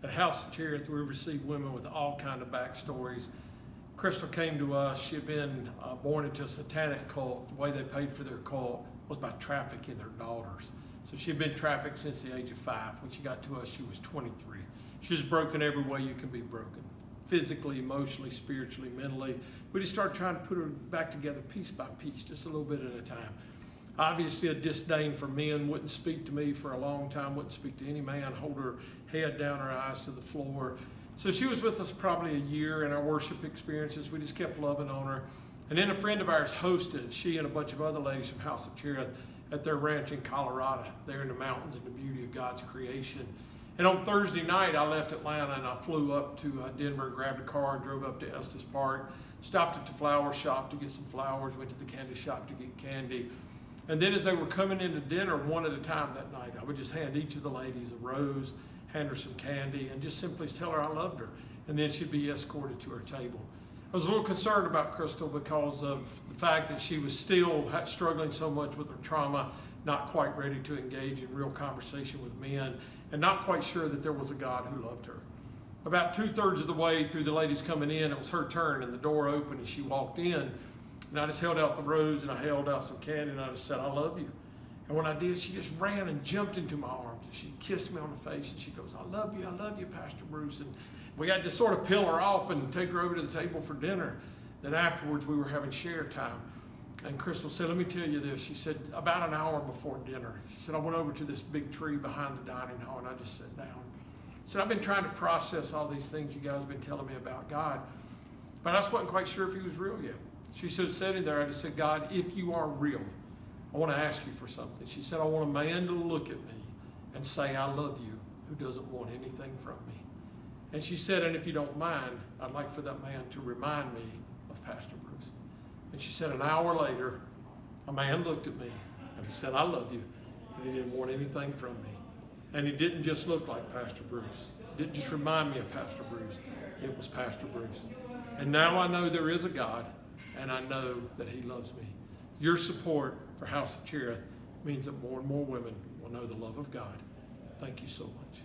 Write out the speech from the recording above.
At House of Cherith, we received women with all kind of backstories. Crystal came to us. She had been born into a satanic cult. The way they paid for their cult was by trafficking their daughters. So she had been trafficked since the age of 5. When she got to us, she was 23. She was broken every way you can be broken. Physically, emotionally, spiritually, mentally. We just started trying to put her back together piece by piece, just a little bit at a time. Obviously, a disdain for men, wouldn't speak to me for a long time, wouldn't speak to any man, hold her head down, her eyes to the floor. So she was with us probably a year in our worship experiences. We just kept loving on her. And then a friend of ours hosted, she and a bunch of other ladies from House of Cherith, at their ranch in Colorado, there in the mountains and the beauty of God's creation. And on Thursday night, I left Atlanta and I flew up to Denver, grabbed a car, drove up to Estes Park, stopped at the flower shop to get some flowers, went to the candy shop to get candy. And then as they were coming into dinner one at a time that night, I would just hand each of the ladies a rose, hand her some candy, and just simply tell her I loved her. And then she'd be escorted to her table. I was a little concerned about Crystal because of the fact that she was still struggling so much with her trauma, not quite ready to engage in real conversation with men, and not quite sure that there was a God who loved her. About 2/3 of the way through the ladies coming in, it was her turn, and the door opened, and she walked in. And I just held out the rose, and I held out some candy, and I just said, I love you. And when I did, she just ran and jumped into my arms, and she kissed me on the face, and she goes, I love you, Pastor Bruce. And we had to sort of peel her off and take her over to the table for dinner. Then afterwards, we were having share time. And Crystal said, let me tell you this. She said, about an hour before dinner, she said, I went over to this big tree behind the dining hall, and I just sat down. She said, I've been trying to process all these things you guys have been telling me about God, but I just wasn't quite sure if he was real yet. She said, sitting there, I just said, God, if you are real, I want to ask you for something. She said, I want a man to look at me and say, I love you, who doesn't want anything from me. And she said, and if you don't mind, I'd like for that man to remind me of Pastor Bruce. And she said, an hour later, a man looked at me and he said, I love you. And he didn't want anything from me. And he didn't just look like Pastor Bruce. He didn't just remind me of Pastor Bruce. It was Pastor Bruce. And now I know there is a God, and I know that he loves me. Your support for House of Cherith means that more and more women will know the love of God. Thank you so much.